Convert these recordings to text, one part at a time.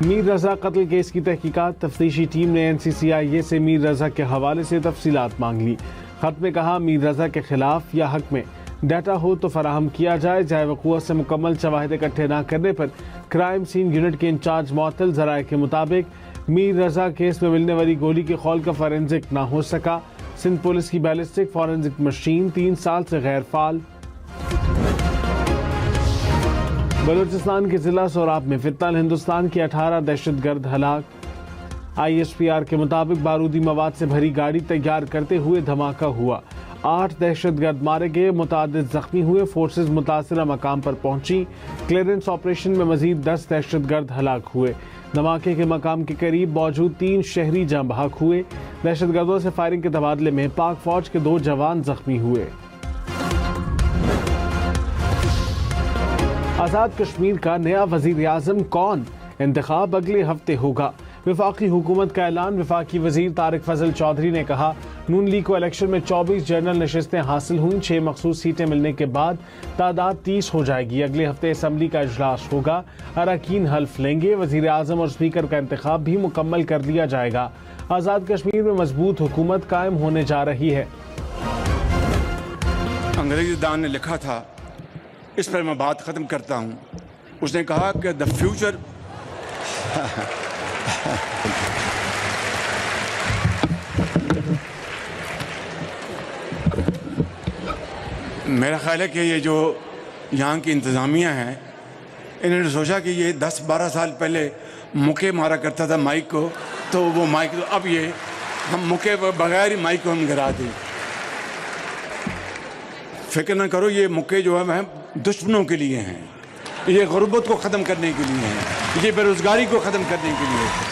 میر رضا قتل کیس کی تحقیقات، تفتیشی ٹیم نے NCCIA سے میر رضا کے حوالے سے تفصیلات مانگ لی۔ خط میں کہا میر رضا کے خلاف یا حق میں ڈیٹا ہو تو فراہم کیا جائے، جائے وقوع سے مکمل شواہد اکٹھے نہ کرنے پر کرائم سین یونٹ کے انچارج معطل۔ ذرائع کے مطابق میر رضا کیس میں ملنے والی گولی کے خول کا فورینزک نہ ہو سکا۔ سندھ پولیس کی بیلسٹک فورینزک مشین 3 سال سے غیر فعال۔ بلوچستان کے ضلع سوراب میں فتنہ ہندوستان کے 18 دہشت گرد ہلاک۔ ISPR کے مطابق بارودی مواد سے بھری گاڑی تیار کرتے ہوئے دھماکہ ہوا، 8 دہشت گرد مارے گئے، متعدد زخمی ہوئے۔ فورسز متاثرہ مقام پر پہنچی۔ کلیئرنس آپریشن میں مزید 10 دہشت گرد ہلاک ہوئے۔ دھماکے کے مقام کے قریب موجود 3 شہری جاں بحق ہوئے۔ دہشت گردوں سے فائرنگ کے تبادلے میں پاک فوج کے 2 جوان زخمی ہوئے۔ آزاد کشمیر کا نیا وزیر اعظم کون؟ انتخاب اگلے ہفتے ہوگا۔ وفاقی حکومت کا اعلان۔ وفاقی وزیر طارق فضل چودھری نے کہا نون لیگ کو الیکشن میں 24 جنرل نشستیں حاصل ہوئیں، 6 مخصوص سیٹیں ملنے کے بعد تعداد 30 ہو جائے گی۔ اگلے ہفتے اسمبلی کا اجلاس ہوگا، اراکین حلف لیں گے، وزیر اعظم اور اسپیکر کا انتخاب بھی مکمل کر لیا جائے گا۔ آزاد کشمیر میں مضبوط حکومت قائم ہونے جا رہی ہے۔ انگریزی دان نے لکھا تھا، اس پر میں بات ختم کرتا ہوں۔ اس نے کہا کہ دا فیوچر میرا خیال ہے کہ یہ جو یہاں کی انتظامیہ ہیں، انہوں نے سوچا کہ یہ 10-12 سال پہلے مکے مارا کرتا تھا مائک کو، تو وہ مائک اب یہ ہم مکے بغیر ہی مائک کو ہم گرا دیں۔ فکر نہ کرو، یہ مکے جو ہے دشمنوں کے لیے ہیں، یہ غربت کو ختم کرنے کے لیے ہیں، یہ بے روزگاری کو ختم کرنے کے لیے ہیں۔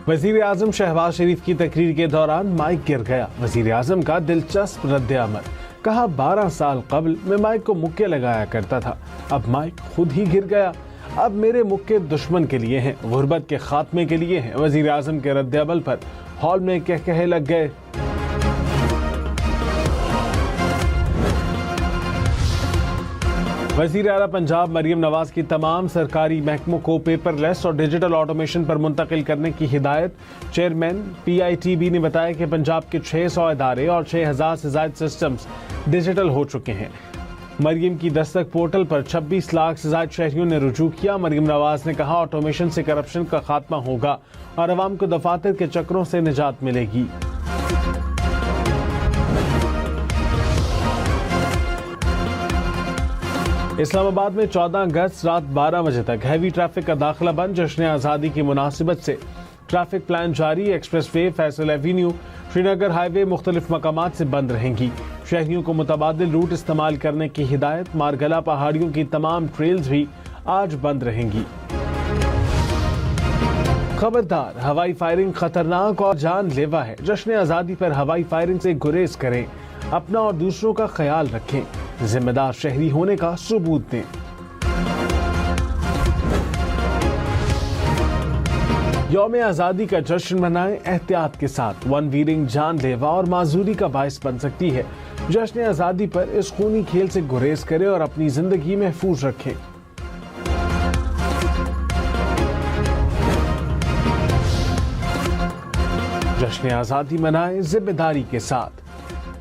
وزیر اعظم شہباز شریف کی تقریر کے دوران مائک گر گیا۔ وزیر اعظم کا دلچسپ رد عمل، کہا 12 سال قبل میں مائک کو مکے لگایا کرتا تھا، اب مائک خود ہی گر گیا۔ اب میرے مکے دشمن کے لیے ہیں، غربت کے خاتمے کے لیے ہیں۔ وزیر اعظم کے رد عمل پر ہال میں کہے لگ گئے۔ وزیر اعلیٰ پنجاب مریم نواز کی تمام سرکاری محکموں کو پیپر لیس اور ڈیجیٹل آٹومیشن پر منتقل کرنے کی ہدایت۔ چیئرمین PITB نے بتایا کہ پنجاب کے 600 ادارے اور 6000 سے زائد سسٹمز ڈیجیٹل ہو چکے ہیں۔ مریم کی دستک پورٹل پر 26 لاکھ سے زائد شہریوں نے رجوع کیا۔ مریم نواز نے کہا آٹومیشن سے کرپشن کا خاتمہ ہوگا اور عوام کو دفاتر کے چکروں سے نجات ملے گی۔ اسلام آباد میں 14 اگست رات 12 بجے تک ہیوی ٹریفک کا داخلہ بند۔ جشن آزادی کی مناسبت سے ٹریفک پلان جاری۔ ایکسپریس وے، فیصل ایوینیو، شری نگر ہائی وے مختلف مقامات سے بند رہیں گی۔ شہریوں کو متبادل روٹ استعمال کرنے کی ہدایت۔ مارگلا پہاڑیوں کی تمام ٹریلز بھی آج بند رہیں گی۔ خبردار، ہوائی فائرنگ خطرناک اور جان لیوا ہے۔ جشن آزادی پر ہوائی فائرنگ سے گریز کریں، اپنا اور دوسروں کا خیال رکھیں، ذمہ دار شہری ہونے کا ثبوت دیں۔ یوم آزادی کا جشن منائیں احتیاط کے ساتھ۔ ون ویرنگ جان لیوا اور معذوری کا باعث بن سکتی ہے۔ جشن آزادی پر اس خونی کھیل سے گریز کریں اور اپنی زندگی محفوظ رکھیں۔ جشن آزادی منائیں ذمہ داری کے ساتھ۔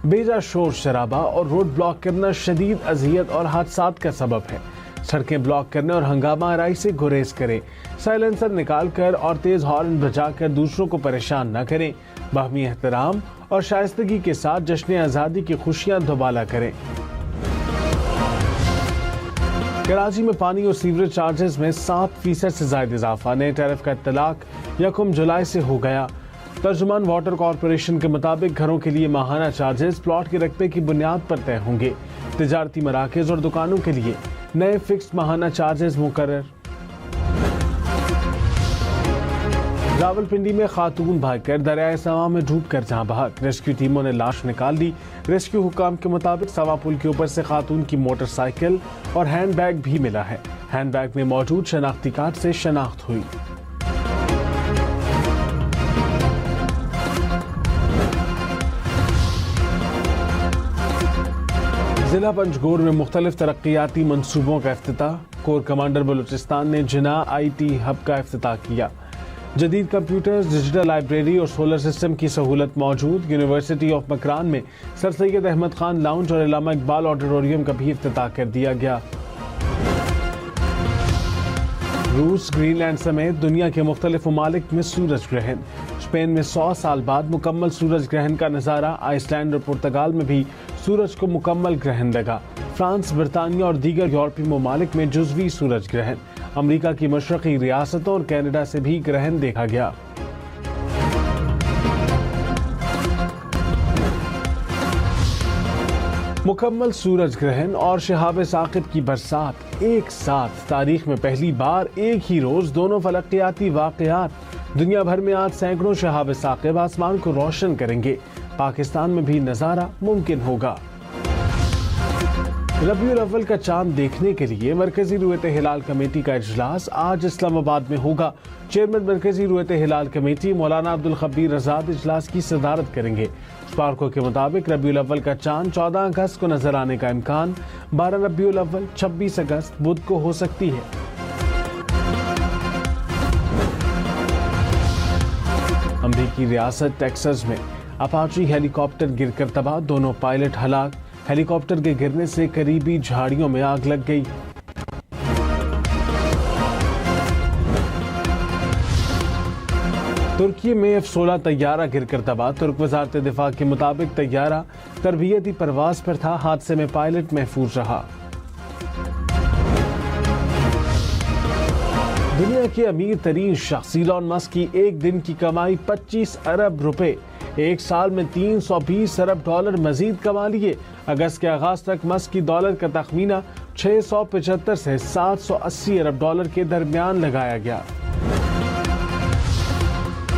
بیجا شور شرابہ اور روڈ بلاک کرنا شدید اذیت اور حادثات کا سبب ہے۔ سڑکیں بلاک کرنے اور ہنگامہ آرائی سے گریز کریں۔ سائلنسر نکال کر اور تیز ہارن بجا کر دوسروں کو پریشان نہ کریں۔ باہمی احترام اور شائستگی کے ساتھ جشن آزادی کی خوشیاں دوبالا کریں۔ کراچی میں پانی اور سیوریج چارجز میں 7% سے زائد اضافہ۔ نئے ٹیرف کا اطلاق 1 جولائی سے ہو گیا۔ ترجمان واٹر کارپوریشن کے مطابق گھروں کے لیے ماہانہ چارجز پلاٹ کے رقبے کی بنیاد پر طے ہوں گے۔ تجارتی مراکز اور دکانوں کے لیے نئے فکسڈ ماہانہ چارجز مقرر۔ راولپنڈی میں خاتون بھاگ کر دریائے سواں میں ڈوب کر جاں بحق۔ ریسکیو ٹیموں نے لاش نکال لی۔ ریسکیو حکام کے مطابق سواں پل کے اوپر سے خاتون کی موٹر سائیکل اور ہینڈ بیگ بھی ملا ہے۔ ہینڈ بیگ میں موجود شناختی کارڈ سے شناخت ہوئی۔ ضلع پنجگور میں مختلف ترقیاتی منصوبوں کا افتتاح. کور کمانڈر بلوچستان نے جناح IT ہب کا افتتاح کیا. جدید کمپیوٹرز، ڈیجیٹل لائبریری اور سولر سسٹم کی سہولت موجود. یونیورسٹی آف مکران میں سر سید احمد خان لاؤنج اور علامہ اقبال آڈیٹوریم کا بھی افتتاح کر دیا گیا. روس، گرین لینڈ سمیت دنیا کے مختلف ممالک میں سورج گرہن. اسپین میں 100 سال بعد مکمل سورج گرہن کا نظارہ. آئس لینڈ اور پرتگال میں بھی سورج کو مکمل گرہن لگا. فرانس، برطانیہ اور دیگر یورپی ممالک میں جزوی سورج گرہن. امریکہ کی مشرقی ریاستوں اور کینیڈا سے بھی گرہن دیکھا گیا. مکمل سورج گرہن اور شہاب ثاقب کی برسات ایک ساتھ. تاریخ میں پہلی بار ایک ہی روز دونوں فلکیاتی واقعات. دنیا بھر میں آج سینکڑوں شہاب ثاقب آسمان کو روشن کریں گے. پاکستان میں بھی نظارہ ممکن ہوگا. ربیع الاول کا چاند دیکھنے کے لیے مرکزی رؤیت ہلال کمیٹی کا اجلاس آج اسلام آباد میں ہوگا. چیئرمین مرکزی رؤیت ہلال کمیٹی مولانا عبدالخبیر رضاد اجلاس کی صدارت کریں گے. اسپارکو کے مطابق ربیع الاول کا چاند 14 اگست کو نظر آنے کا امکان. 12 ربیع الاول 26 اگست بدھ کو ہو سکتی ہے. امریکی ریاست ٹیکساس میں اپاچی ہیلی کاپٹر گر کر تباہ. دونوں پائلٹ ہلاک. ہیلی کاپٹر کے گرنے سے قریبی جھاڑیوں میں آگ لگ گئی. ترکی میں F-16 طیارہ گر کر تباہ. ترک وزارت دفاع کے مطابق طیارہ تربیتی پرواز پر تھا. حادثے میں پائلٹ محفوظ رہا. دنیا کے امیر ترین شخص ایلان مسک کی ایک دن کی کمائی 25 ارب روپے. ایک سال میں 320 ارب ڈالر مزید کما لیے. اگست کے آغاز تک مسک کی ڈالر کا تخمینہ 675 سے 780 ارب ڈالر کے درمیان لگایا گیا.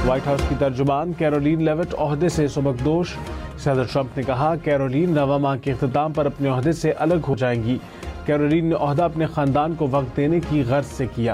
وائٹ ہاؤس کی ترجمان کیرولین لیوٹ عہدے سے سبکدوش. صدر ٹرمپ نے کہا کیرولین رواں ماہ کے اختتام پر اپنے عہدے سے الگ ہو جائیں گی. کیرولین نے عہدہ اپنے خاندان کو وقت دینے کی غرض سے کیا.